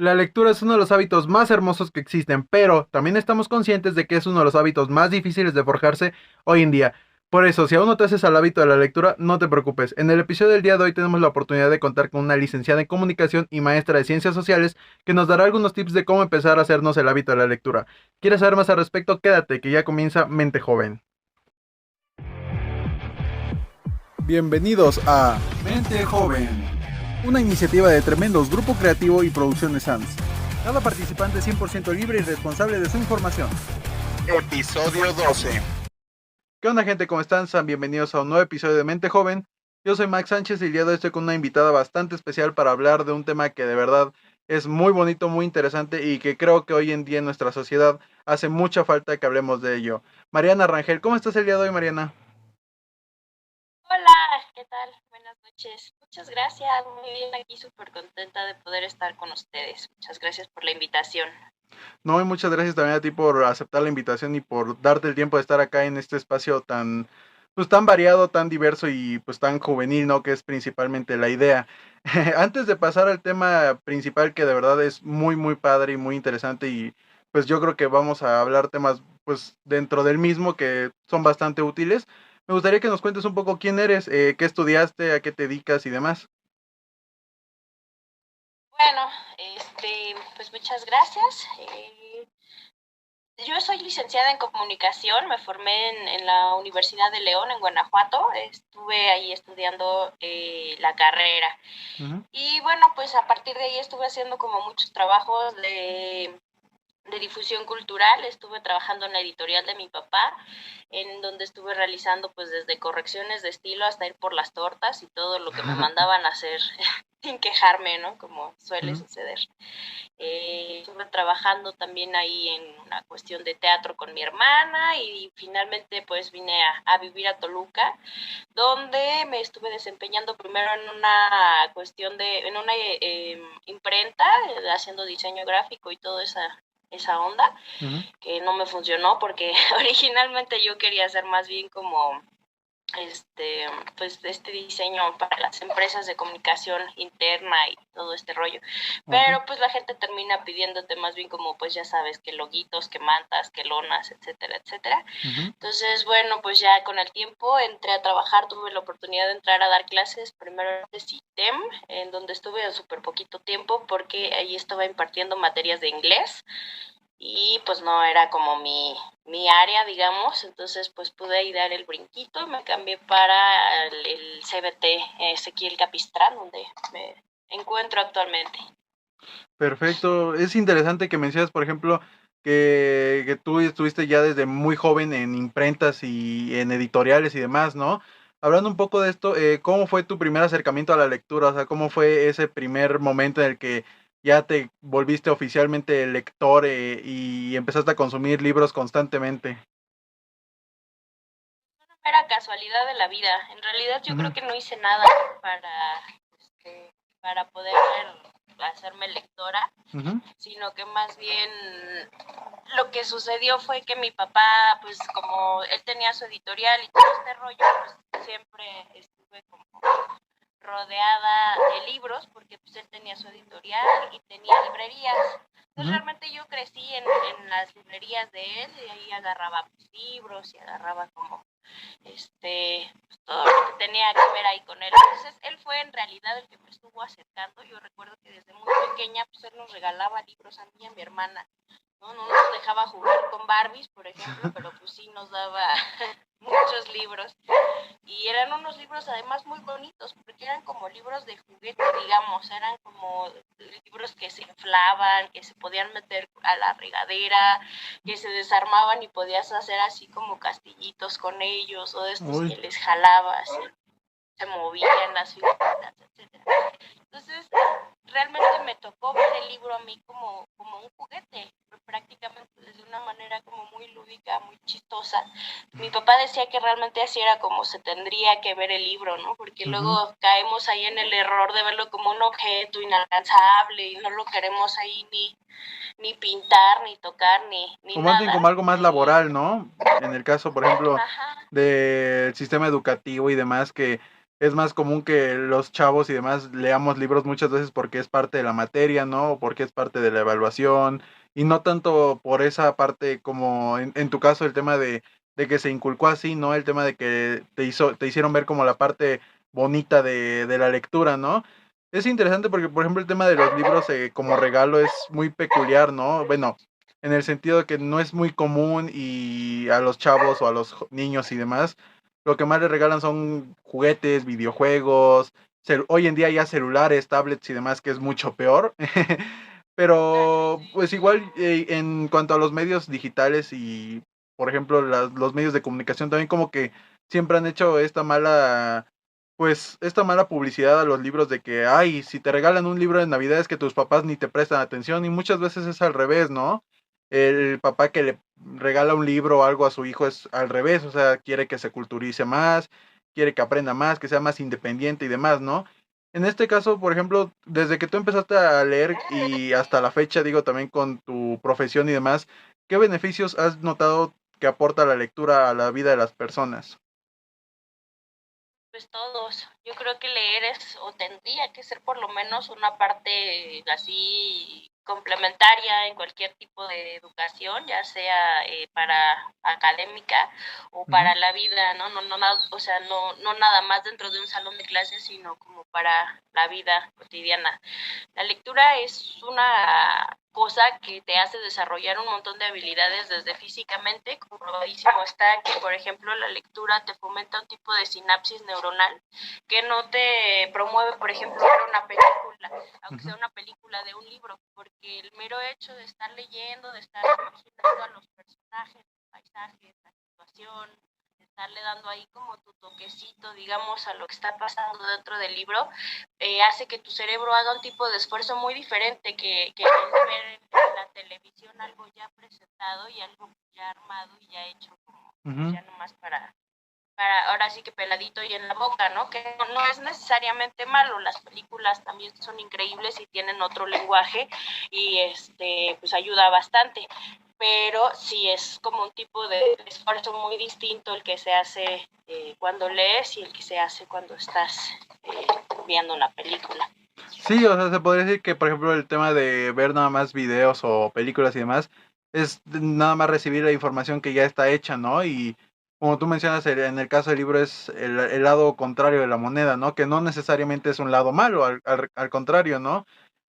La lectura es uno de los hábitos más hermosos que existen, pero también estamos conscientes de que es uno de los hábitos más difíciles de forjarse hoy en día. Por eso, si aún no te haces al hábito de la lectura, no te preocupes. En el episodio del día de hoy tenemos la oportunidad de contar con una licenciada en comunicación y maestra de ciencias sociales que nos dará algunos tips de cómo empezar a hacernos el hábito de la lectura. ¿Quieres saber más al respecto? Quédate, que ya comienza Mente Joven. Bienvenidos a Mente Joven, una iniciativa de Tremendos Grupo Creativo y Producciones SANS. Cada participante es 100% libre y responsable de su información. Episodio 12. ¿Qué onda, gente? ¿Cómo están? Sean bienvenidos a un nuevo episodio de Mente Joven. Yo soy Max Sánchez y el día de hoy estoy con una invitada bastante especial para hablar de un tema que de verdad es muy bonito, muy interesante y que creo que hoy en día en nuestra sociedad hace mucha falta que hablemos de ello. Mariana Rangel, ¿cómo estás el día de hoy, Mariana? Hola, ¿qué tal? Buenas noches. Muchas gracias, muy bien, aquí súper contenta de poder estar con ustedes. Muchas gracias por la invitación. No, y muchas gracias también a ti por aceptar la invitación y por darte el tiempo de estar acá en este espacio tan, pues tan variado, tan diverso y pues tan juvenil, ¿no? Que es principalmente la idea. Antes de pasar al tema principal, que de verdad es muy, muy padre y muy interesante y pues yo creo que vamos a hablar temas pues dentro del mismo que son bastante útiles. Me gustaría que nos cuentes un poco quién eres, qué estudiaste, a qué te dedicas y demás. Bueno, pues muchas gracias. Yo soy licenciada en comunicación, me formé en la Universidad de León, en Guanajuato. Estuve ahí estudiando la carrera. Uh-huh. Y bueno, pues a partir de ahí estuve haciendo como muchos trabajos de difusión cultural. Estuve trabajando en la editorial de mi papá, en donde estuve realizando pues desde correcciones de estilo hasta ir por las tortas y todo lo que me mandaban a hacer sin quejarme, ¿no? Como suele suceder. Estuve trabajando también ahí en una cuestión de teatro con mi hermana y finalmente pues vine a vivir a Toluca, donde me estuve desempeñando primero en una cuestión en una imprenta, haciendo diseño gráfico y toda esa onda, que no me funcionó porque originalmente yo quería hacer más bien como pues este diseño para las empresas de comunicación interna y todo este rollo, pero pues la gente termina pidiéndote más bien como pues ya sabes, que loguitos, que mantas, que lonas, etcétera, etcétera. Entonces bueno, pues ya con el tiempo entré a trabajar, tuve la oportunidad de entrar a dar clases primero de CITEM, en donde estuve súper poquito tiempo porque ahí estaba impartiendo materias de inglés y pues no era como mi área, digamos. Entonces pues pude ahí dar el brinquito, me cambié para el CBT Ezequiel Capistrán, donde me encuentro actualmente. Perfecto. Es interesante que mencionas, por ejemplo, que tú estuviste ya desde muy joven en imprentas y en editoriales y demás, ¿no? Hablando un poco de esto, ¿cómo fue tu primer acercamiento a la lectura? O sea, ¿cómo fue ese primer momento en el que ya te volviste oficialmente lector y empezaste a consumir libros constantemente? Una mera casualidad de la vida. En realidad yo creo que no hice nada para, para poder hacerme lectora, sino que más bien lo que sucedió fue que mi papá, pues como él tenía su editorial y todo este rollo, pues siempre estuve como rodeada de libros, porque pues él tenía su editorial y tenía librerías. Entonces realmente yo crecí en las librerías de él y ahí agarraba pues, libros y agarraba como pues, todo lo que tenía que ver ahí con él. Entonces él fue en realidad el que me estuvo acercando. Yo recuerdo que desde muy pequeña pues él nos regalaba libros a mí y a mi hermana. No nos dejaba jugar con Barbies, por ejemplo, pero pues sí nos daba muchos libros. Y eran unos libros además muy bonitos, porque eran como libros de juguete, digamos, eran como libros que se inflaban, que se podían meter a la regadera, que se desarmaban y podías hacer así como castillitos con ellos, o de estos que les jalabas y se movían las figuritas, etcétera. Entonces, realmente me tocó ver el libro a mí como un juguete, prácticamente de una manera como muy lúdica, muy chistosa. Mi papá decía que realmente así era como se tendría que ver el libro, ¿no? Porque luego caemos ahí en el error de verlo como un objeto inalcanzable y no lo queremos ahí ni pintar, ni tocar, ni O más bien nada. como algo más laboral, ¿no? En el caso, por ejemplo, Ajá. del sistema educativo y demás, que es más común que los chavos y demás leamos libros muchas veces porque es parte de la materia, ¿no? O porque es parte de la evaluación, y no tanto por esa parte como en tu caso el tema de que se inculcó así, ¿no? El tema de que te hicieron ver como la parte bonita de la lectura, ¿no? Es interesante porque, por ejemplo, el tema de los libros como regalo es muy peculiar, ¿no? Bueno, en el sentido de que no es muy común y a los chavos o a los niños y demás, lo que más les regalan son juguetes, videojuegos, hoy en día ya celulares, tablets y demás, que es mucho peor. Pero pues igual en cuanto a los medios digitales y, por ejemplo, los medios de comunicación también como que siempre han hecho esta mala publicidad a los libros de que, ay, si te regalan un libro de Navidad es que tus papás ni te prestan atención, y muchas veces es al revés, ¿no? El papá que le regala un libro o algo a su hijo es al revés, o sea, quiere que se culturice más, quiere que aprenda más, que sea más independiente y demás, ¿no? En este caso, por ejemplo, desde que tú empezaste a leer y hasta la fecha, digo, también con tu profesión y demás, ¿qué beneficios has notado que aporta la lectura a la vida de las personas? Pues todos. Yo creo que leer es, o tendría que ser por lo menos una parte así complementaria en cualquier tipo de educación, ya sea para académica o Ujú, para la vida, ¿no? O sea, no nada más dentro de un salón de clases, sino como para la vida cotidiana. La lectura es una cosa que te hace desarrollar un montón de habilidades desde físicamente, comprobadísimo está que, por ejemplo, la lectura te fomenta un tipo de sinapsis neuronal que no te promueve, por ejemplo, ver una película, aunque ujú, sea una película de un libro, porque el mero hecho de estar leyendo, de estar imaginando a los personajes, los paisajes, la situación, estarle dando ahí como tu toquecito, digamos, a lo que está pasando dentro del libro, hace que tu cerebro haga un tipo de esfuerzo muy diferente que ver en la televisión algo ya presentado y algo ya armado y ya hecho como pues ujú. ya nomás para ahora sí que peladito y en la boca, ¿no? Que no es necesariamente malo, las películas también son increíbles y tienen otro lenguaje y pues ayuda bastante, pero sí es como un tipo de esfuerzo muy distinto el que se hace cuando lees y el que se hace cuando estás viendo una película. Sí, o sea, se podría decir que, por ejemplo, el tema de ver nada más videos o películas y demás, es nada más recibir la información que ya está hecha, ¿no? Y como tú mencionas, en el caso del libro es el lado contrario de la moneda, ¿no? Que no necesariamente es un lado malo, al contrario, ¿no?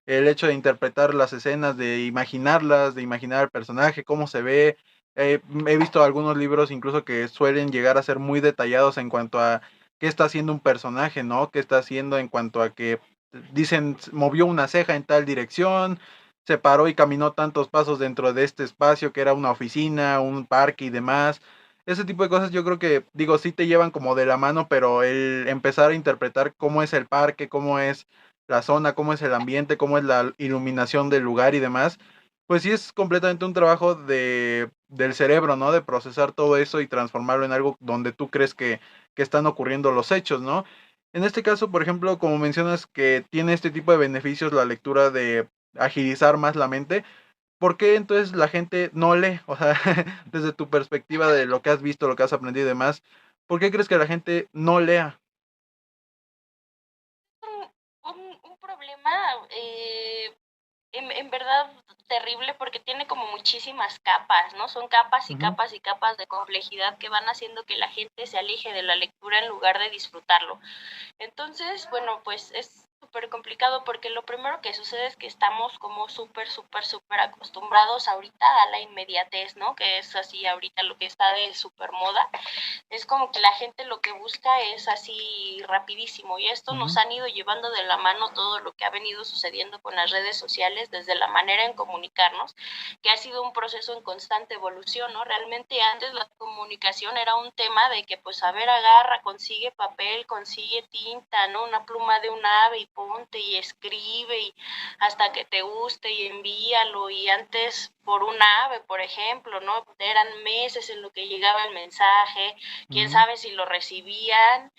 El hecho de interpretar las escenas, de imaginarlas, de imaginar el personaje, cómo se ve. He visto algunos libros incluso que suelen llegar a ser muy detallados en cuanto a qué está haciendo un personaje, ¿no? Qué está haciendo en cuanto a que dicen, movió una ceja en tal dirección, se paró y caminó tantos pasos dentro de este espacio que era una oficina, un parque y demás. Ese tipo de cosas yo creo que, digo, sí te llevan como de la mano, pero el empezar a interpretar cómo es el parque, cómo es la zona, cómo es el ambiente, cómo es la iluminación del lugar y demás, pues sí es completamente un trabajo del cerebro, ¿no? De procesar todo eso y transformarlo en algo donde tú crees que están ocurriendo los hechos, ¿no? En este caso, por ejemplo, como mencionas que tiene este tipo de beneficios la lectura de agilizar más la mente, ¿por qué entonces la gente no lee? O sea, desde tu perspectiva de lo que has visto, lo que has aprendido y demás, ¿por qué crees que la gente no lea? Un problema en verdad terrible porque tiene como muchísimas capas, ¿no? Son capas y Ujú, capas y capas de complejidad que van haciendo que la gente se aleje de la lectura en lugar de disfrutarlo. Entonces, bueno, pues es súper complicado porque lo primero que sucede es que estamos como súper acostumbrados ahorita a la inmediatez, ¿no? Que es así ahorita lo que está de súper moda. Es como que la gente lo que busca es así rapidísimo y esto nos ujú, han ido llevando de la mano todo lo que ha venido sucediendo con las redes sociales desde la manera en comunicarnos, que ha sido un proceso en constante evolución, ¿no? Realmente antes la comunicación era un tema de que pues a ver, agarra, consigue papel, consigue tinta, ¿no? Una pluma de un ave y ponte y escribe y hasta que te guste y envíalo. Y antes por un ave, por ejemplo, ¿no? Eran meses en lo que llegaba el mensaje, quién sabe si lo recibían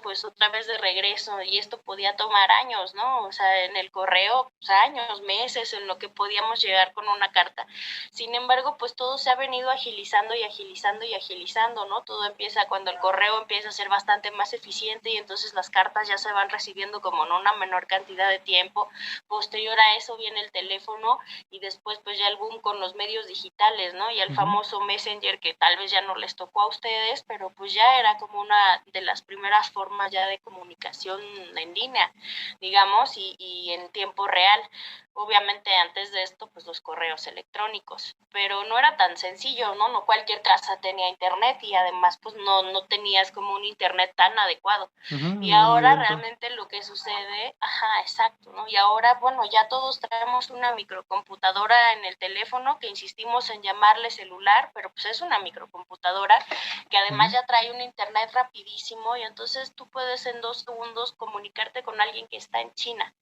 pues otra vez de regreso, y esto podía tomar años, ¿no? O sea, en el correo, pues, años, meses en lo que podíamos llegar con una carta. Sin embargo, pues todo se ha venido agilizando y agilizando y agilizando, ¿no? Todo empieza cuando el correo empieza a ser bastante más eficiente y entonces las cartas ya se van recibiendo como en una menor cantidad de tiempo. Posterior a eso viene el teléfono y después pues ya el boom con los medios digitales, ¿no? Y el famoso Messenger, que tal vez ya no les tocó a ustedes, pero pues ya era como una de las primeras formas ya de comunicación en línea, digamos, y en tiempo real. Obviamente antes de esto, pues los correos electrónicos, pero no era tan sencillo, ¿no? No cualquier casa tenía internet y además pues no tenías como un internet tan adecuado. Y ahora realmente lo que sucede, ajá, exacto, ¿no? Y ahora, bueno, ya todos traemos una microcomputadora en el teléfono, que insistimos en llamarle celular, pero pues es una microcomputadora que además ya trae un internet rapidísimo y entonces tú puedes en 2 segundos comunicarte con alguien que está en China.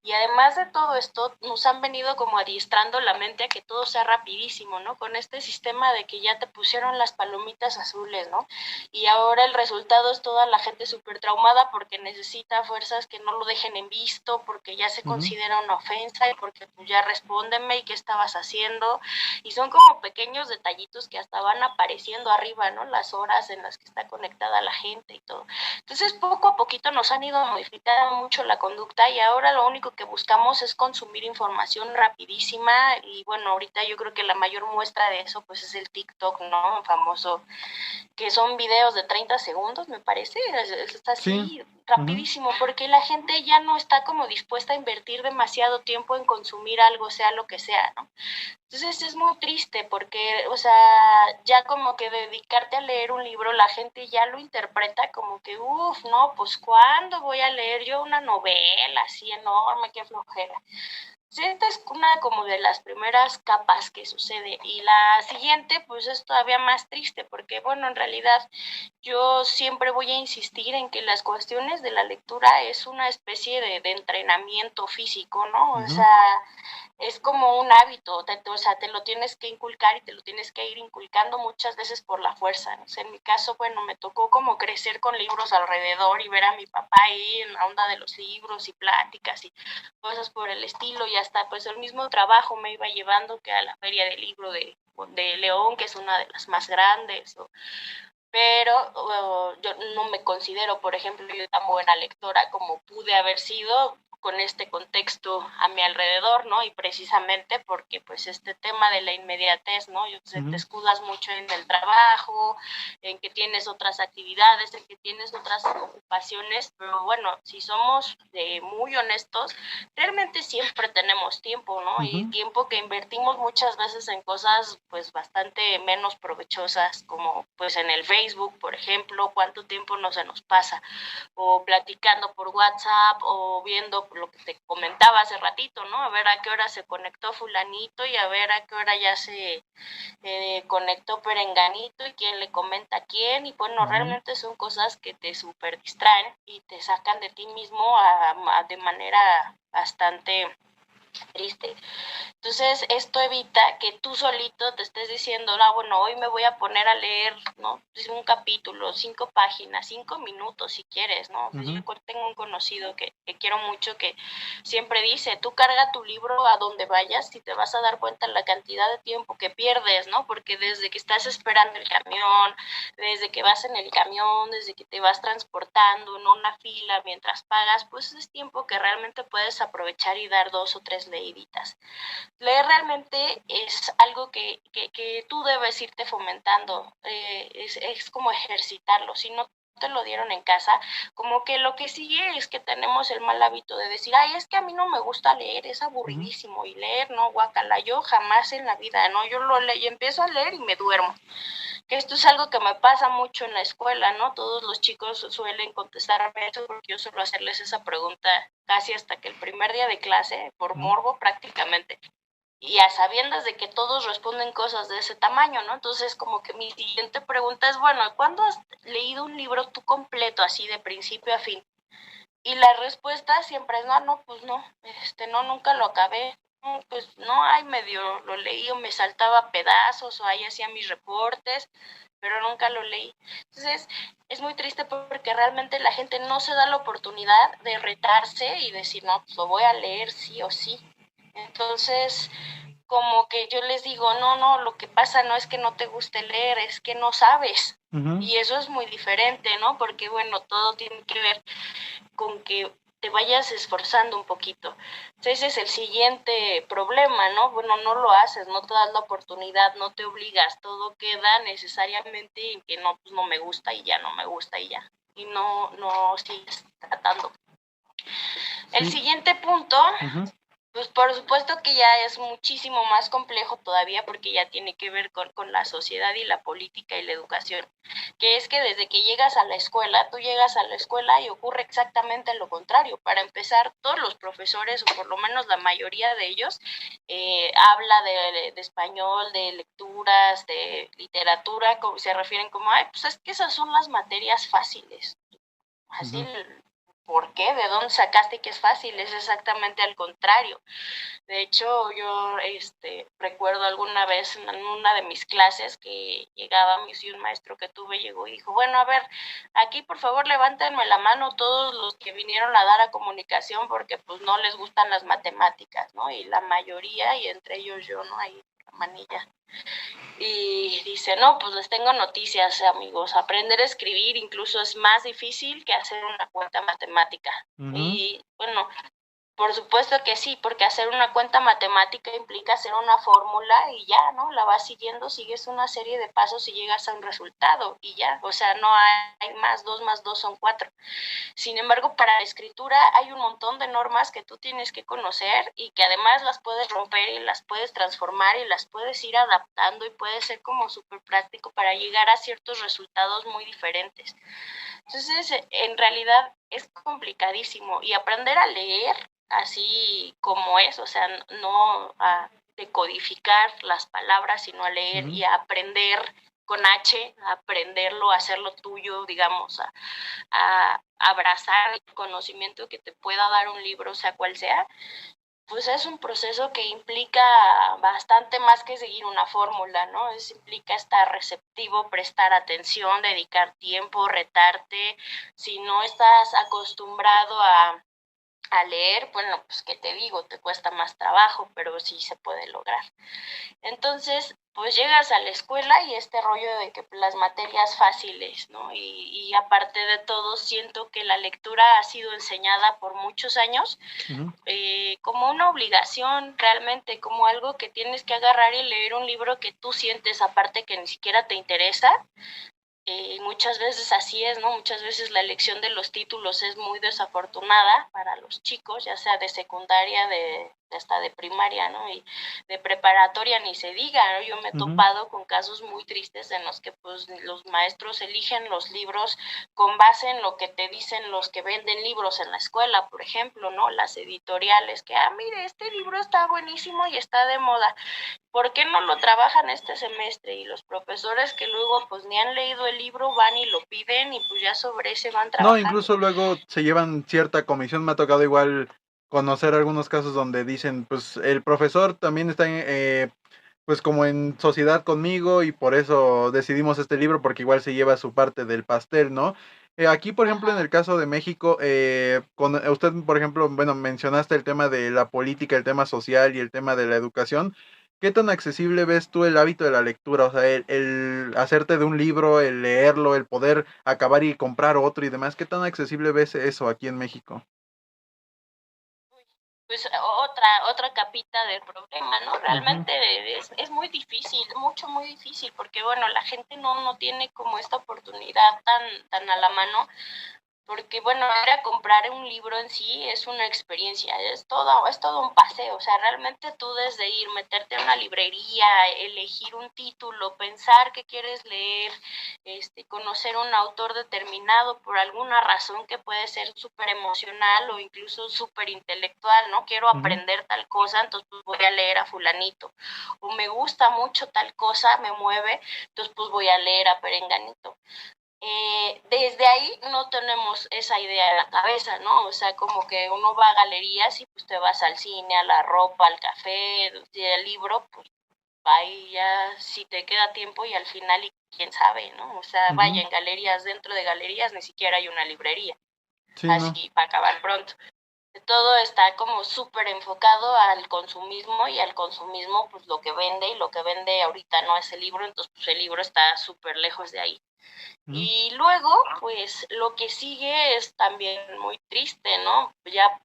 Y además de todo esto, nos han venido como adiestrando la mente a que todo sea rapidísimo, ¿no? Con este sistema de que ya te pusieron las palomitas azules, ¿no? Y ahora el resultado es toda la gente súper traumada porque necesita fuerzas que no lo dejen en visto, porque ya se considera una ofensa y porque pues ya respóndeme y qué estabas haciendo. Y son como pequeños detallitos que hasta van apareciendo arriba, ¿no? Las horas en las que está conectada la gente y todo. Entonces, poco a poquito nos han ido modificando mucho la conducta y ahora lo único que buscamos es consumir información rapidísima. Y bueno, ahorita yo creo que la mayor muestra de eso pues es el TikTok, ¿no? Famoso, que son videos de 30 segundos, me parece, está así rapidísimo, porque la gente ya no está como dispuesta a invertir demasiado tiempo en consumir algo, sea lo que sea, ¿no? Entonces es muy triste porque, o sea, ya como que dedicarte a leer un libro, la gente ya lo interpreta como que, uff, no, pues ¿cuándo voy a leer yo una novela así enorme, qué flojera? Sí, esta es una como de las primeras capas que sucede, y la siguiente pues es todavía más triste porque bueno, en realidad yo siempre voy a insistir en que las cuestiones de la lectura es una especie de entrenamiento físico, ¿no? O sea, es como un hábito, o sea, te lo tienes que inculcar y te lo tienes que ir inculcando muchas veces por la fuerza, ¿no? O sea, en mi caso, bueno, me tocó como crecer con libros alrededor y ver a mi papá ahí en la onda de los libros y pláticas y cosas por el estilo, y hasta pues el mismo trabajo me iba llevando que a la feria del libro de León, que es una de las más grandes, pero yo no me considero, por ejemplo, yo tan buena lectora como pude haber sido con este contexto a mi alrededor, ¿no? Y precisamente porque pues este tema de la inmediatez, ¿no? Te escudas mucho en el trabajo, en que tienes otras actividades, en que tienes otras ocupaciones, pero bueno, si somos muy honestos, realmente siempre tenemos tiempo, ¿no? Y tiempo que invertimos muchas veces en cosas pues bastante menos provechosas, como pues en el Facebook, por ejemplo, cuánto tiempo no se nos pasa, o platicando por WhatsApp, o viendo lo que te comentaba hace ratito, ¿no? A ver a qué hora se conectó fulanito y a ver a qué hora ya se conectó perenganito y quién le comenta a quién. Y bueno, realmente son cosas que te súper distraen y te sacan de ti mismo de manera bastante triste. Entonces, esto evita que tú solito te estés diciendo, bueno, hoy me voy a poner a leer, ¿no? Un capítulo, 5 páginas, 5 minutos si quieres, ¿no? Yo tengo un conocido que quiero mucho, que siempre dice, tú carga tu libro a donde vayas y te vas a dar cuenta la cantidad de tiempo que pierdes, ¿no? Porque desde que estás esperando el camión, desde que vas en el camión, desde que te vas transportando en una fila mientras pagas, pues es tiempo que realmente puedes aprovechar y dar 2 o 3 leíditas. Leer realmente es algo que tú debes irte fomentando, es como ejercitarlo. Si no te lo dieron en casa, como que lo que sigue es que tenemos el mal hábito de decir, ay, es que a mí no me gusta leer, es aburridísimo, y leer, no, guacala, yo jamás en la vida, no, yo lo leo y empiezo a leer y me duermo. Que esto es algo que me pasa mucho en la escuela, ¿no? Todos los chicos suelen contestarme eso porque yo suelo hacerles esa pregunta casi hasta que el primer día de clase, por morbo prácticamente, y a sabiendas de que todos responden cosas de ese tamaño, ¿no? Entonces, como que mi siguiente pregunta es, bueno, ¿cuándo has leído un libro tú completo, así de principio a fin? Y la respuesta siempre es, no, pues no, no, nunca lo acabé. Pues no, ahí medio lo leí o me saltaba pedazos o ahí hacía mis reportes, pero nunca lo leí. Entonces, es muy triste porque realmente la gente no se da la oportunidad de retarse y decir, no, pues lo voy a leer sí o sí. Entonces, como que yo les digo, no, lo que pasa no es que no te guste leer, es que no sabes. Uh-huh. Y eso es muy diferente, ¿no? Porque, bueno, todo tiene que ver con que te vayas esforzando un poquito. Entonces, ese es el siguiente problema, ¿no? Bueno, no lo haces, no te das la oportunidad, no te obligas, todo queda necesariamente en que no, pues no me gusta y ya, no me gusta y ya. Y no sigues tratando. Sí. El siguiente punto, uh-huh, pues por supuesto que ya es muchísimo más complejo todavía porque ya tiene que ver con la sociedad y la política y la educación, que es que desde que llegas a la escuela, tú llegas a la escuela y ocurre exactamente lo contrario. Para empezar, todos los profesores, o por lo menos la mayoría de ellos, habla de español, de lecturas, de literatura, como se refieren como, ay, pues es que esas son las materias fáciles. Así, uh-huh. ¿Por qué? ¿De dónde sacaste que es fácil? Es exactamente al contrario. De hecho, yo recuerdo alguna vez en una de mis clases que llegaba, un maestro que tuve llegó y dijo, bueno, a ver, aquí por favor levántenme la mano todos los que vinieron a dar a comunicación porque pues no les gustan las matemáticas, ¿no? Y la mayoría, y entre ellos yo, ¿no? Ahí la manilla. Y dice, no, pues les tengo noticias, amigos, aprender a escribir incluso es más difícil que hacer una cuenta matemática. Uh-huh. Y bueno, por supuesto que sí, porque hacer una cuenta matemática implica hacer una fórmula y ya, ¿no? La vas siguiendo, sigues una serie de pasos y llegas a un resultado y ya, o sea, no hay más 2 son 4. Sin embargo, para la escritura hay un montón de normas que tú tienes que conocer y que además las puedes romper y las puedes transformar y las puedes ir adaptando y puede ser como súper práctico para llegar a ciertos resultados muy diferentes. Entonces, en realidad es complicadísimo y aprender a leer así como es, o sea, no a decodificar las palabras, sino a leer, uh-huh, y a aprender con H, a aprenderlo, a hacerlo tuyo, digamos, a abrazar el conocimiento que te pueda dar un libro, sea cual sea, pues es un proceso que implica bastante más que seguir una fórmula, ¿no? Implica estar receptivo, prestar atención, dedicar tiempo, retarte. Si no estás acostumbrado a leer, bueno, pues qué te digo, te cuesta más trabajo, pero sí se puede lograr. Entonces, pues llegas a la escuela y este rollo de que las materias fáciles, ¿no? Y aparte de todo, siento que la lectura ha sido enseñada por muchos años, uh-huh, como una obligación realmente, como algo que tienes que agarrar y leer un libro que tú sientes aparte que ni siquiera te interesa. Muchas veces así es, ¿no? Muchas veces la elección de los títulos es muy desafortunada para los chicos, ya sea de secundaria, hasta de primaria, ¿no? Y de preparatoria ni se diga, ¿no? Yo me he topado con casos muy tristes en los que pues los maestros eligen los libros con base en lo que te dicen los que venden libros en la escuela, por ejemplo, ¿no? Las editoriales, que, mire, este libro está buenísimo y está de moda. ¿Por qué no lo trabajan este semestre? Y los profesores que luego pues ni han leído el libro van y lo piden y pues ya sobre ese van trabajando. No, incluso luego se llevan cierta comisión, me ha tocado igual conocer algunos casos donde dicen, pues el profesor también está pues como en sociedad conmigo y por eso decidimos este libro porque igual se lleva su parte del pastel, ¿no? Aquí, por ejemplo, en el caso de México, con usted, por ejemplo, bueno, mencionaste el tema de la política, el tema social y el tema de la educación. ¿Qué tan accesible ves tú el hábito de la lectura? O sea, el hacerte de un libro, el leerlo, el poder acabar y comprar otro y demás. ¿Qué tan accesible ves eso aquí en México? Pues otra capita del problema, ¿no? Realmente uh-huh, es muy difícil, muy difícil, porque bueno, la gente no tiene como esta oportunidad tan a la mano. Porque, bueno, ir a comprar un libro en sí es una experiencia, es todo un paseo, o sea, realmente tú desde ir, meterte a una librería, elegir un título, pensar qué quieres leer, conocer un autor determinado por alguna razón que puede ser súper emocional o incluso súper intelectual, ¿no? Quiero aprender tal cosa, entonces pues voy a leer a fulanito, o me gusta mucho tal cosa, me mueve, entonces pues voy a leer a perenganito. desde ahí no tenemos esa idea en la cabeza, ¿no? O sea, como que uno va a galerías y pues te vas al cine, a la ropa, al café, y el libro, pues ahí ya si te queda tiempo y al final, y quién sabe, ¿no? O sea, vaya, en galerías, dentro de galerías ni siquiera hay una librería, Sí, no. así para acabar pronto. Todo está como súper enfocado al consumismo, y al consumismo pues lo que vende, y lo que vende ahorita no es el libro, entonces pues el libro está súper lejos de ahí. Y luego, pues lo que sigue es también muy triste, ¿no? Ya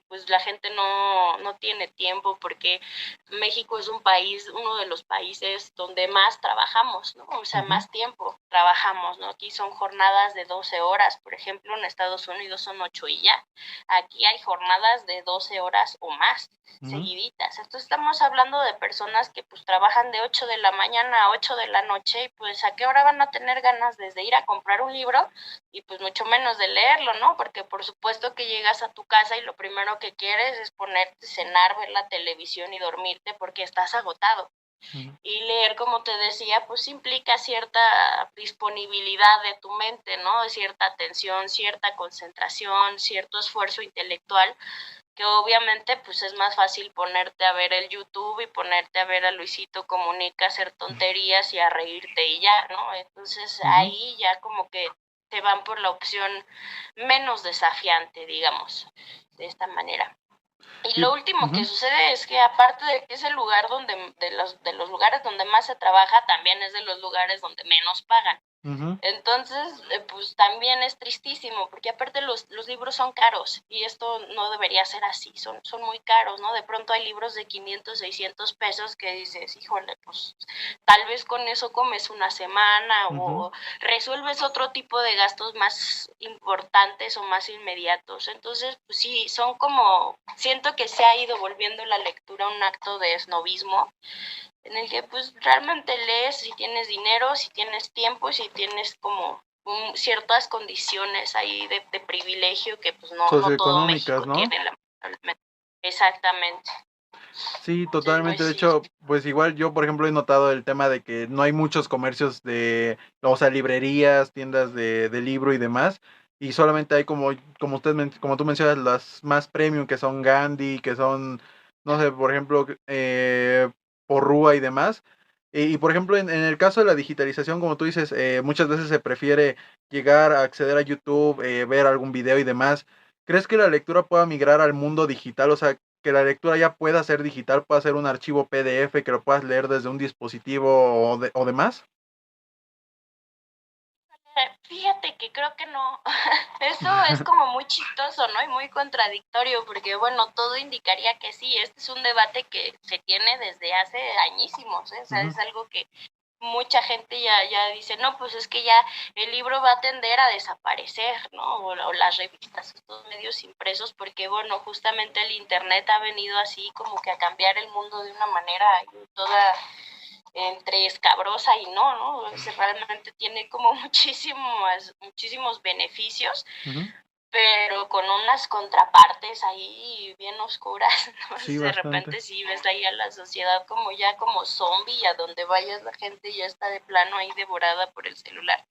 pues la gente no tiene tiempo, porque México es un país, uno de los países donde más trabajamos, ¿no? O sea, más tiempo trabajamos, ¿no? Aquí son jornadas de 12 horas, por ejemplo, en Estados Unidos son 8 y ya. Aquí hay jornadas de 12 horas o más seguiditas. Entonces estamos hablando de personas que pues trabajan de 8 de la mañana a 8 de la noche, y pues a qué hora van a tener ganas de ir a comprar un libro, y pues mucho menos de leerlo, ¿no? Porque por supuesto que llegas a tu casa y lo primero que quieres es ponerte, cenar, ver la televisión y dormirte, porque estás agotado. Y leer, como te decía, pues implica cierta disponibilidad de tu mente, ¿no? Cierta atención, cierta concentración, cierto esfuerzo intelectual, que obviamente pues es más fácil ponerte a ver el YouTube y ponerte a ver a Luisito Comunica hacer tonterías y a reírte y ya, ¿no? Entonces ahí ya como que se van por la opción menos desafiante, digamos, de esta manera. Y lo último que sucede es que, aparte de que es el lugar donde, de los lugares donde más se trabaja, también es de los lugares donde menos pagan. Entonces, pues también es tristísimo, porque aparte los libros son caros, y esto no debería ser así, son muy caros, ¿no? De pronto hay libros de 500, 600 pesos que dices, híjole, pues tal vez con eso comes una semana, o resuelves otro tipo de gastos más importantes o más inmediatos. Entonces, pues sí, son como, siento que se ha ido volviendo la lectura un acto de esnovismo, en el que pues realmente lees si tienes dinero, si tienes tiempo, si tienes como ciertas condiciones ahí de privilegio que pues no todo socioeconómicas, México ¿no? tiene, lamentablemente. Exactamente. Sí, Entonces, totalmente. pues De sí. hecho, pues igual yo, por ejemplo, he notado el tema de que no hay muchos comercios de, o sea, librerías, tiendas de libro y demás, y solamente hay como tú mencionas, las más premium, que son Gandhi, que son, no sé, por ejemplo, Porrúa y demás. Y, por ejemplo, en el caso de la digitalización, como tú dices, muchas veces se prefiere llegar a acceder a YouTube, ver algún video y demás. ¿Crees que la lectura pueda migrar al mundo digital? O sea, que la lectura ya pueda ser digital, pueda ser un archivo PDF que lo puedas leer desde un dispositivo o demás. Fíjate que creo que no. Eso es como muy chistoso, ¿no? Y muy contradictorio, porque bueno, todo indicaría que sí. Este es un debate que se tiene desde hace añísimos, ¿eh? O sea, es algo que mucha gente ya dice, no, pues es que ya el libro va a tender a desaparecer, ¿no? O las revistas, estos medios impresos, porque bueno, justamente el internet ha venido así como que a cambiar el mundo de una manera toda entre escabrosa y ¿no? O sea, realmente tiene como muchísimos beneficios, pero con unas contrapartes ahí bien oscuras, ¿no? Sí, De bastante. repente sí ves ahí a la sociedad como ya como zombie, a donde vayas la gente ya está de plano ahí devorada por el celular.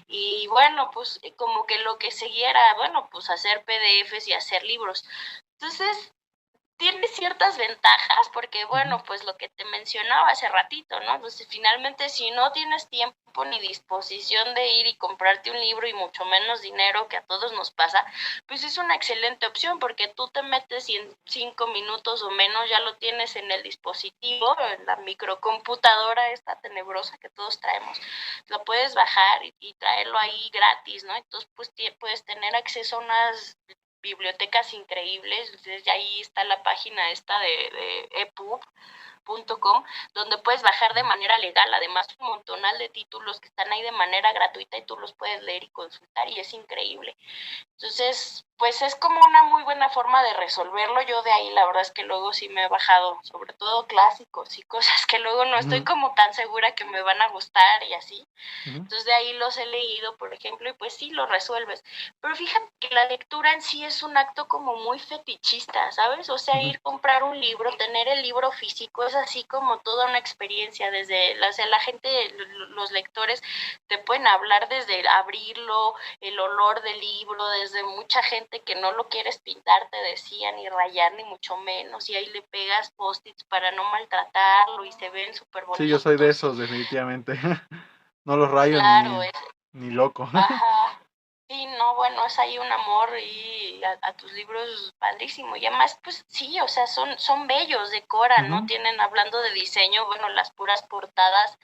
Y bueno, pues como que lo que seguía era, bueno, pues hacer PDFs y hacer libros. Entonces, tiene ciertas ventajas, porque bueno, pues lo que te mencionaba hace ratito, ¿no? Pues finalmente, si no tienes tiempo ni disposición de ir y comprarte un libro, y mucho menos dinero, que a todos nos pasa, pues es una excelente opción, porque tú te metes y en 5 minutos o menos ya lo tienes en el dispositivo, en la microcomputadora esta tenebrosa que todos traemos. Lo puedes bajar y traerlo ahí gratis, ¿no? Entonces pues puedes tener acceso a unas bibliotecas increíbles. Entonces ahí está la página esta de epub.com, donde puedes bajar de manera legal, además un montonal de títulos que están ahí de manera gratuita, y tú los puedes leer y consultar, y es increíble. Entonces, pues es como una muy buena forma de resolverlo. Yo de ahí la verdad es que luego sí me he bajado, sobre todo clásicos y cosas que luego no estoy como tan segura que me van a gustar y así. Entonces de ahí los he leído, por ejemplo, y pues sí, lo resuelves. Pero fíjate que la lectura en sí es un acto como muy fetichista, ¿sabes? O sea, ir a comprar un libro, tener el libro físico, es así como toda una experiencia desde, o sea, la gente, los lectores te pueden hablar desde abrirlo, el olor del libro, desde mucha gente que no lo quieres pintar, te decía, ni rayar, ni mucho menos, y ahí le pegas post-its para no maltratarlo y se ven súper Sí, yo soy de bonitos. esos, definitivamente. No los rayo Claro, ni loco. ajá. Sí, no, bueno, es ahí un amor y a tus libros padrísimo. Y además, pues sí, o sea, son bellos, decoran, ¿no? Ujú. Tienen, hablando de diseño, bueno, las puras portadas,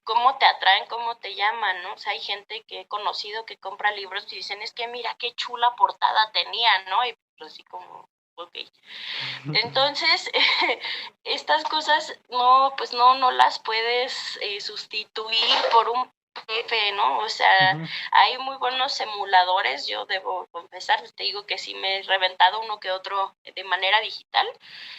cómo te atraen, cómo te llaman, ¿no? O sea, hay gente que he conocido que compra libros y dicen, es que mira qué chula portada tenía, ¿no? Y pues así como, ok. Entonces, estas cosas no, pues no las puedes sustituir por un PDF, ¿no? O sea, Ujú. hay muy buenos emuladores, yo debo confesar, te digo que sí me he reventado uno que otro de manera digital,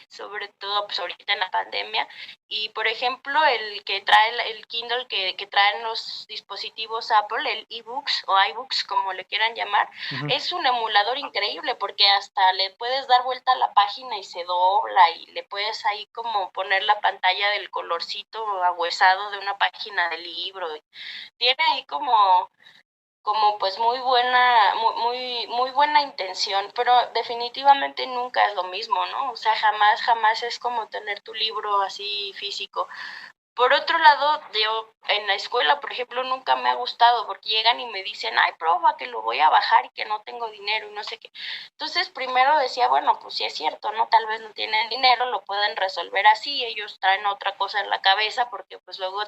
sobre todo pues ahorita en la pandemia, y por ejemplo el que trae el Kindle que traen los dispositivos Apple, el eBooks o iBooks como le quieran llamar, Ujú. es un emulador increíble porque hasta le puedes dar vuelta a la página y se dobla y le puedes ahí como poner la pantalla del colorcito ahuesado de una página del libro. Tiene ahí como pues muy buena intención, pero definitivamente nunca es lo mismo, ¿no? O sea, jamás es como tener tu libro así físico. Por otro lado, yo en la escuela, por ejemplo, nunca me ha gustado porque llegan y me dicen, ay, profa, que lo voy a bajar y que no tengo dinero y no sé qué. Entonces, primero decía, bueno, pues sí es cierto, ¿no? Tal vez no tienen dinero, lo pueden resolver así, ellos traen otra cosa en la cabeza porque pues luego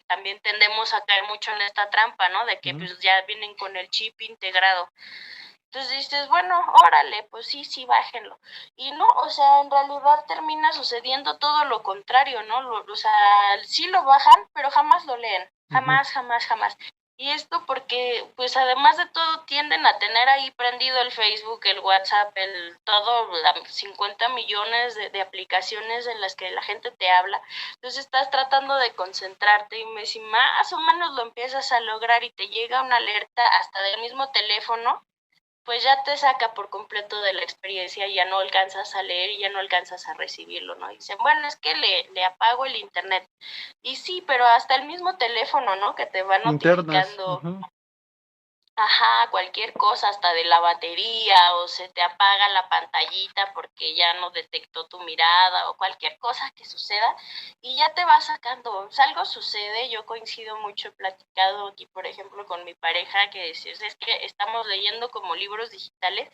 también tendemos a caer mucho en esta trampa, ¿no? De que pues ya vienen con el chip integrado. Entonces dices, bueno, órale, pues sí, bájenlo. Y no, o sea, en realidad termina sucediendo todo lo contrario, ¿no? O sea, sí lo bajan, pero jamás lo leen. Ujú. Jamás. Y esto porque, pues además de todo, tienden a tener ahí prendido el Facebook, el WhatsApp, el todo, 50 millones de aplicaciones en las que la gente te habla. Entonces estás tratando de concentrarte y si más o menos lo empiezas a lograr y te llega una alerta hasta del mismo teléfono, pues ya te saca por completo de la experiencia y ya no alcanzas a leer y ya no alcanzas a recibirlo, ¿no? Y dicen, bueno, es que le apago el internet. Y sí, pero hasta el mismo teléfono, ¿no? Que te va Internas. notificando, Ujú. ajá, cualquier cosa, hasta de la batería, o se te apaga la pantallita porque ya no detectó tu mirada, o cualquier cosa que suceda, y ya te va sacando. O sea, algo sucede, yo coincido mucho, he platicado aquí, por ejemplo, con mi pareja, que dices, es que estamos leyendo como libros digitales,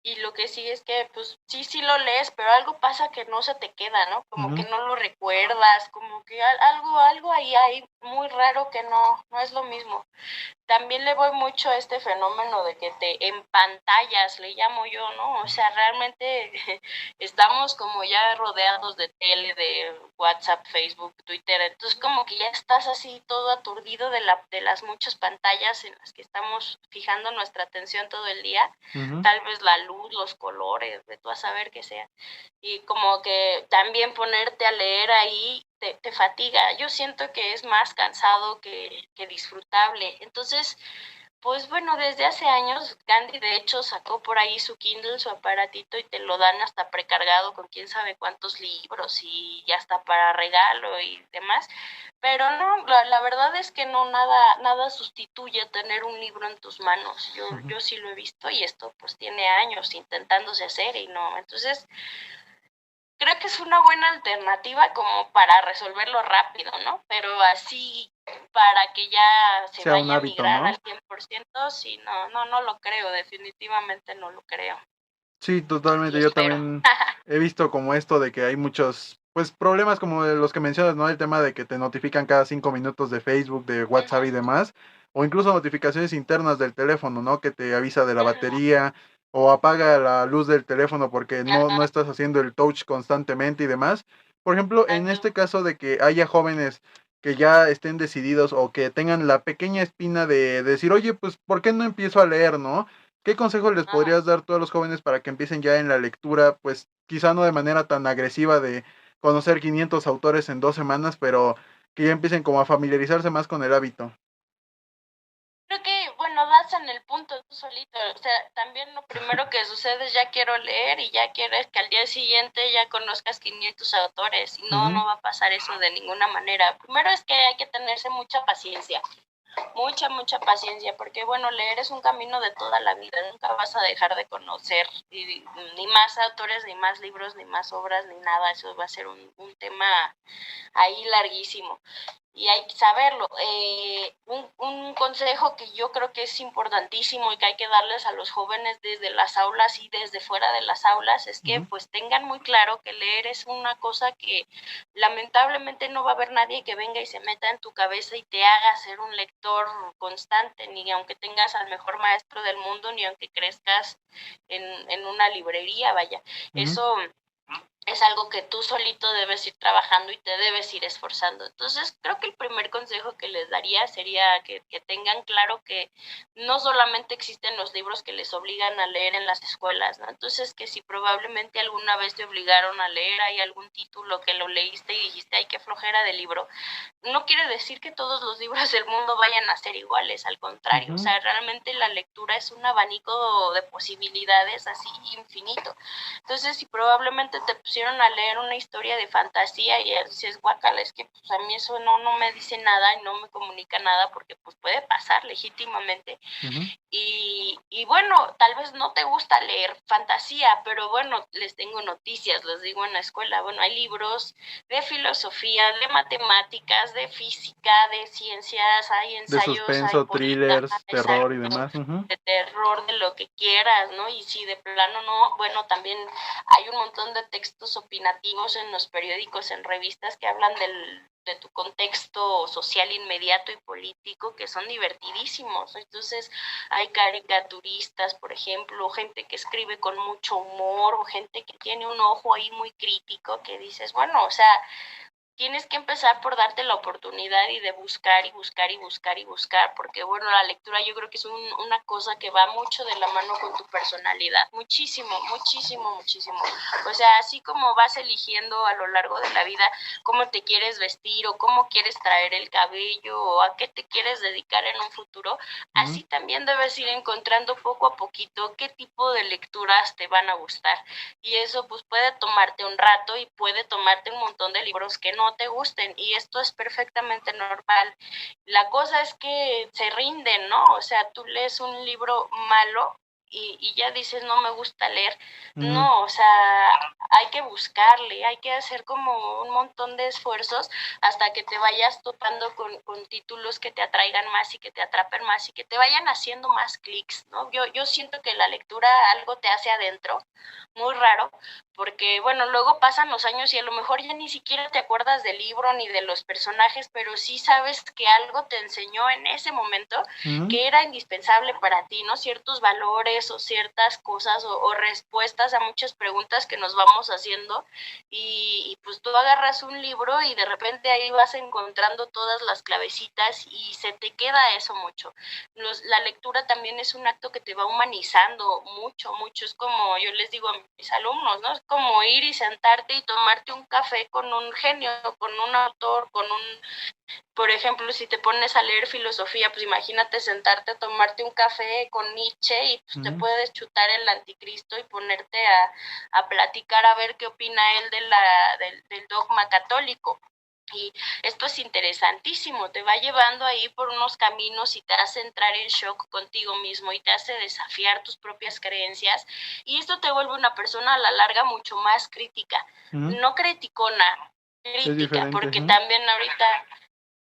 y lo que sí es que, pues, sí lo lees, pero algo pasa que no se te queda, ¿no? Como que Ujú. no lo recuerdas, como que algo ahí hay muy raro que no es lo mismo. También le voy mucho a este fenómeno de que te empantallas, le llamo yo, ¿no? O sea, realmente estamos como ya rodeados de tele, de WhatsApp, Facebook, Twitter, entonces como que ya estás así todo aturdido de las muchas pantallas en las que estamos fijando nuestra atención todo el día, Ujú. tal vez la luz, los colores, de tú a saber qué sea, y como que también ponerte a leer ahí te fatiga. Yo siento que es más cansado que disfrutable. Entonces, pues bueno, desde hace años, Gandhi de hecho sacó por ahí su Kindle, su aparatito, y te lo dan hasta precargado con quién sabe cuántos libros y hasta para regalo y demás. Pero no, la verdad es que no, nada sustituye tener un libro en tus manos. Ujú. Yo sí lo he visto y esto pues tiene años intentándose hacer y no. Entonces, creo que es una buena alternativa como para resolverlo rápido, ¿no? Pero así para que ya se Sea un vaya a hábito, migrar ¿no? al 100%, sí, no lo creo, definitivamente no lo creo. Sí, Y totalmente. Yo espero. también he visto como esto de que hay muchos, pues, problemas como de los que mencionas, ¿no? El tema de que te notifican cada 5 minutos de Facebook, de WhatsApp y Ujú, demás, o incluso notificaciones internas del teléfono, ¿no? Que te avisa de la ujú, batería o apaga la luz del teléfono porque no ajá, estás haciendo el touch constantemente y demás. Por ejemplo, en exacto. este caso de que haya jóvenes que ya estén decididos o que tengan la pequeña espina de decir, oye, pues, ¿por qué no empiezo a leer, no? ¿Qué consejo les Ajá. podrías dar a todos los jóvenes para que empiecen ya en la lectura? Pues quizá no de manera tan agresiva de conocer 500 autores en 2 semanas, pero que ya empiecen como a familiarizarse más con el hábito. Creo que, bueno, das en el punto tú solito, o sea, también no lo primero que sucede es ya quiero leer y ya quieres que al día siguiente ya conozcas 500 autores y no va a pasar eso de ninguna manera. Primero es que hay que tenerse mucha paciencia. Mucha paciencia, porque bueno, leer es un camino de toda la vida, nunca vas a dejar de conocer ni más autores, ni más libros, ni más obras, ni nada, eso va a ser un tema ahí larguísimo y hay que saberlo. Un consejo que yo creo que es importantísimo y que hay que darles a los jóvenes desde las aulas y desde fuera de las aulas es que pues tengan muy claro que leer es una cosa que lamentablemente no va a haber nadie que venga y se meta en tu cabeza y te haga ser un lector constante, ni aunque tengas al mejor maestro del mundo, ni aunque crezcas en una librería, vaya. Eso es algo que tú solito debes ir trabajando y te debes ir esforzando. Entonces, creo que el primer consejo que les daría sería que tengan claro que no solamente existen los libros que les obligan a leer en las escuelas, ¿no? Entonces, que si probablemente alguna vez te obligaron a leer, hay algún título que lo leíste y dijiste, ay, qué flojera de libro, no quiere decir que todos los libros del mundo vayan a ser iguales, al contrario. O sea, realmente la lectura es un abanico de posibilidades así infinito. Entonces, si probablemente te pusieron a leer una historia de fantasía y dices, guácala, es que pues a mí eso no me dice nada y no me comunica nada, porque pues puede pasar legítimamente. Y bueno, tal vez no te gusta leer fantasía, pero bueno, les tengo noticias, les digo en la escuela, bueno, hay libros de filosofía, de matemáticas, de física, de ciencias, hay ensayos, de suspenso, hay thrillers, terror y demás. de terror, de lo que quieras, ¿no? Y si de plano no, bueno, también hay un montón de textos opinativos en los periódicos, en revistas que hablan de tu contexto social inmediato y político, que son divertidísimos. Entonces, hay caricaturistas, por ejemplo, gente que escribe con mucho humor, o gente que tiene un ojo ahí muy crítico, que dices, bueno, o sea, tienes que empezar por darte la oportunidad y de buscar y buscar y buscar y buscar, porque bueno, la lectura yo creo que es una cosa que va mucho de la mano con tu personalidad, muchísimo. O sea, así como vas eligiendo a lo largo de la vida cómo te quieres vestir o cómo quieres traer el cabello o a qué te quieres dedicar en un futuro, así también debes ir encontrando poco a poquito qué tipo de lecturas te van a gustar. Y eso pues puede tomarte un rato y puede tomarte un montón de libros que no te gusten, y esto es perfectamente normal. La cosa es que se rinden, ¿no? O sea, tú lees un libro malo y ya dices, no me gusta leer. No, o sea, hay que buscarle, hay que hacer como un montón de esfuerzos hasta que te vayas topando con títulos que te atraigan más y que te atrapen más y que te vayan haciendo más clics, ¿no? Yo siento que la lectura algo te hace adentro, muy raro, porque bueno, luego pasan los años y a lo mejor ya ni siquiera te acuerdas del libro ni de los personajes, pero sí sabes que algo te enseñó en ese momento que era indispensable para ti, ¿no? Ciertos valores o ciertas cosas o respuestas a muchas preguntas que nos vamos haciendo y pues tú agarras un libro y de repente ahí vas encontrando todas las clavecitas y se te queda eso mucho. La lectura también es un acto que te va humanizando mucho, es como yo les digo a mis alumnos, ¿no? Es como ir y sentarte y tomarte un café con un genio, con un autor, por ejemplo, si te pones a leer filosofía, pues imagínate sentarte a tomarte un café con Nietzsche y pues te puedes chutar el Anticristo y ponerte a platicar a ver qué opina él del dogma católico. Y esto es interesantísimo, te va llevando ahí por unos caminos y te hace entrar en shock contigo mismo y te hace desafiar tus propias creencias, y esto te vuelve una persona a la larga mucho más crítica, no criticona, crítica, porque también ahorita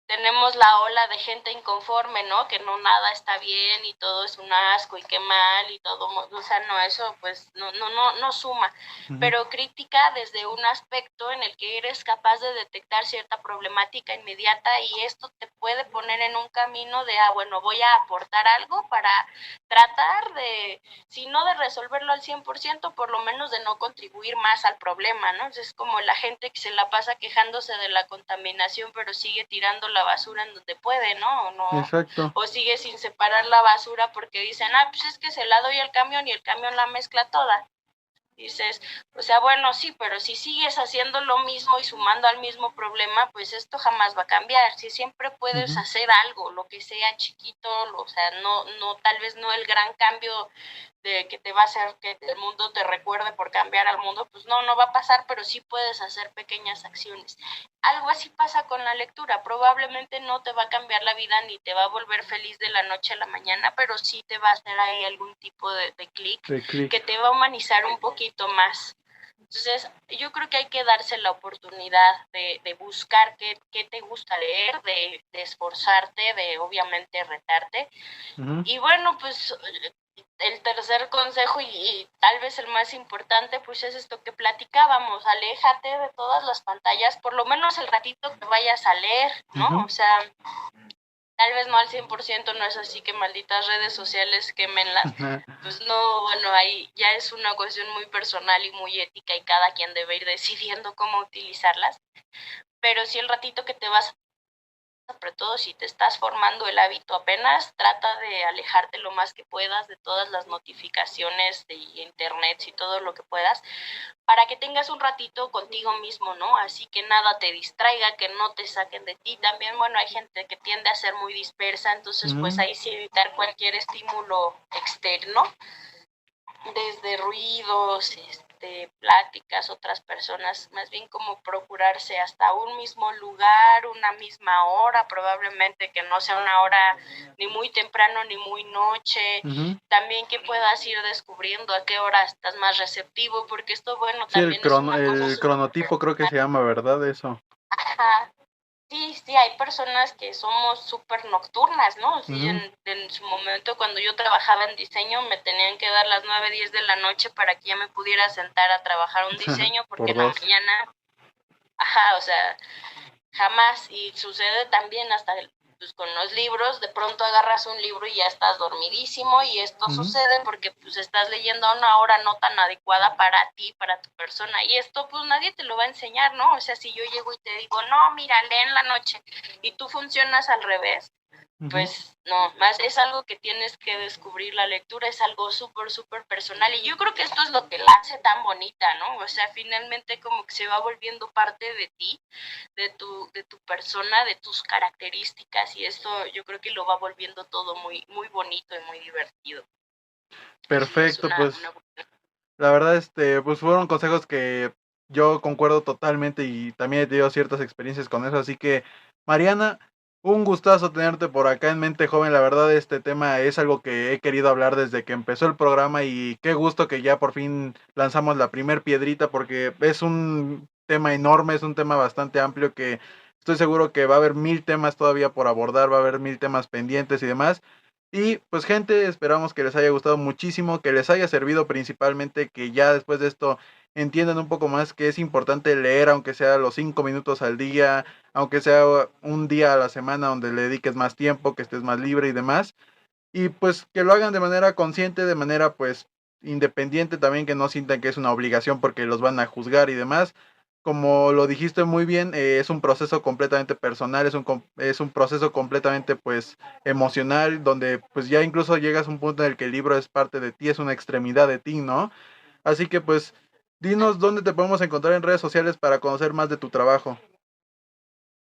tenemos la ola de gente inconforme, ¿no? Que no nada está bien y todo es un asco y qué mal y todo, o sea, no, eso pues no suma, pero crítica desde un aspecto en el que eres capaz de detectar cierta problemática inmediata, y esto te puede poner en un camino de, bueno, voy a aportar algo para tratar de, si no de resolverlo al 100%, por lo menos de no contribuir más al problema, ¿no? Es como la gente que se la pasa quejándose de la contaminación, pero sigue tirando la basura en donde puede, ¿no? Exacto. O sigue sin separar la basura porque dicen, pues es que se la doy al camión y el camión la mezcla toda. Dices, o sea, bueno, sí, pero si sigues haciendo lo mismo y sumando al mismo problema, pues esto jamás va a cambiar. Si siempre puedes hacer algo, lo que sea chiquito, o sea, no, tal vez no el gran cambio de que te va a hacer que el mundo te recuerde por cambiar al mundo, pues no va a pasar, pero sí puedes hacer pequeñas acciones. Algo así pasa con la lectura, probablemente no te va a cambiar la vida ni te va a volver feliz de la noche a la mañana, pero sí te va a hacer ahí algún tipo de clic que te va a humanizar un poquito más. Entonces, yo creo que hay que darse la oportunidad de buscar qué te gusta leer, de esforzarte, de obviamente retarte. Y bueno, pues el tercer consejo y tal vez el más importante, pues es esto que platicábamos, aléjate de todas las pantallas, por lo menos el ratito que vayas a leer, ¿no? O sea, tal vez no al 100%, no es así que malditas redes sociales quémenlas, pues no, bueno, ahí ya es una cuestión muy personal y muy ética y cada quien debe ir decidiendo cómo utilizarlas, pero si el ratito que te vas, sobre todo si te estás formando el hábito apenas, trata de alejarte lo más que puedas de todas las notificaciones de internet y todo lo que puedas, para que tengas un ratito contigo mismo, ¿no? Así que nada te distraiga, que no te saquen de ti. También, bueno, hay gente que tiende a ser muy dispersa, entonces pues ahí sí evitar cualquier estímulo externo, desde ruidos, pláticas, otras personas, más bien como procurarse hasta un mismo lugar, una misma hora, probablemente que no sea una hora ni muy temprano ni muy noche, también que puedas ir descubriendo a qué hora estás más receptivo, porque esto, bueno, sí, también es una cosa el cronotipo creo que se llama, ¿verdad? Eso. Ajá. Sí, hay personas que somos súper nocturnas, ¿no? Sí, en su momento cuando yo trabajaba en diseño me tenían que dar las 9, 10 de la noche para que ya me pudiera sentar a trabajar un diseño porque en la mañana, o sea, jamás. Y sucede también hasta pues, con los libros, de pronto agarras un libro y ya estás dormidísimo y esto sucede porque pues estás leyendo a una hora no tan adecuada para ti, para tu persona, y esto pues nadie te lo va a enseñar, ¿no? O sea, si yo llego y te digo, no, mira, lee en la noche y tú funcionas al revés, pues no, más es algo que tienes que descubrir. La lectura es algo súper personal y yo creo que esto es lo que la hace tan bonita, ¿no? O sea, finalmente como que se va volviendo parte de ti, de tu persona, de tus características, y esto yo creo que lo va volviendo todo muy bonito y muy divertido. Perfecto, pues la verdad, pues fueron consejos que yo concuerdo totalmente y también he tenido ciertas experiencias con eso, así que Mariana, un gustazo tenerte por acá en Mente Joven. La verdad, este tema es algo que he querido hablar desde que empezó el programa y qué gusto que ya por fin lanzamos la primer piedrita, porque es un tema enorme, es un tema bastante amplio que estoy seguro que va a haber 1000 temas todavía por abordar, va a haber 1000 temas pendientes y demás. Y pues gente, esperamos que les haya gustado muchísimo, que les haya servido principalmente, que ya después de esto entiendan un poco más que es importante leer, aunque sea los 5 minutos al día, aunque sea un día a la semana donde le dediques más tiempo, que estés más libre y demás. Y pues que lo hagan de manera consciente, de manera pues independiente también, que no sientan que es una obligación porque los van a juzgar y demás. Como lo dijiste muy bien, es un proceso completamente personal, es un proceso completamente pues emocional, donde pues ya incluso llegas a un punto en el que el libro es parte de ti, es una extremidad de ti, ¿no? Así que pues dinos dónde te podemos encontrar en redes sociales para conocer más de tu trabajo.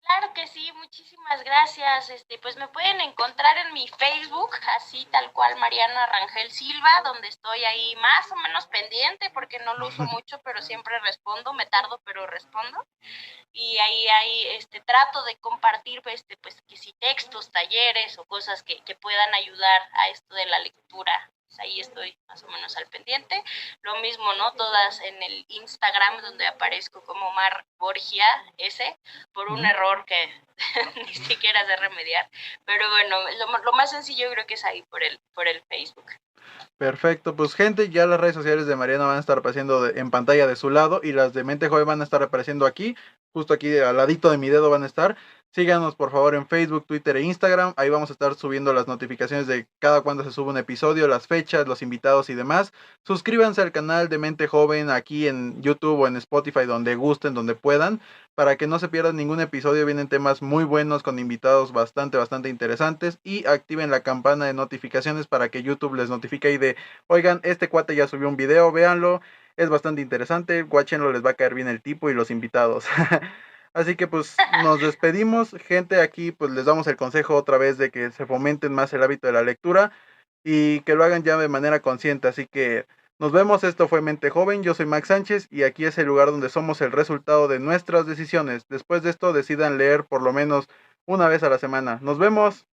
Claro que sí, muchísimas gracias. Pues me pueden encontrar en mi Facebook, así tal cual, Mariana Rangel Silva, donde estoy ahí más o menos pendiente porque no lo uso mucho, pero siempre respondo, me tardo, pero respondo. Y ahí trato de compartir pues que si textos, talleres o cosas que puedan ayudar a esto de la lectura. Pues ahí estoy más o menos al pendiente. Lo mismo, ¿no? Todas en el Instagram, donde aparezco como Mar Borgia S, por un error que ni siquiera sé remediar. Pero bueno, lo más sencillo creo que es ahí por el Facebook. Perfecto, pues gente, ya las redes sociales de Mariana van a estar apareciendo en pantalla de su lado y las de Mente Joven van a estar apareciendo aquí, justo aquí al ladito de mi dedo van a estar. Síganos por favor en Facebook, Twitter e Instagram, ahí vamos a estar subiendo las notificaciones de cada cuando se sube un episodio, las fechas, los invitados y demás. Suscríbanse al canal de Mente Joven aquí en YouTube o en Spotify, donde gusten, donde puedan, para que no se pierdan ningún episodio. Vienen temas muy buenos con invitados bastante interesantes, y activen la campana de notificaciones para que YouTube les notifique ahí de, oigan, este cuate ya subió un video, véanlo. Es bastante interesante, guáchenlo, les va a caer bien el tipo y los invitados. Así que pues nos despedimos, gente. Aquí pues les damos el consejo otra vez de que se fomenten más el hábito de la lectura y que lo hagan ya de manera consciente. Así que nos vemos, esto fue Mente Joven, yo soy Max Sánchez y aquí es el lugar donde somos el resultado de nuestras decisiones. Después de esto decidan leer por lo menos una vez a la semana. Nos vemos.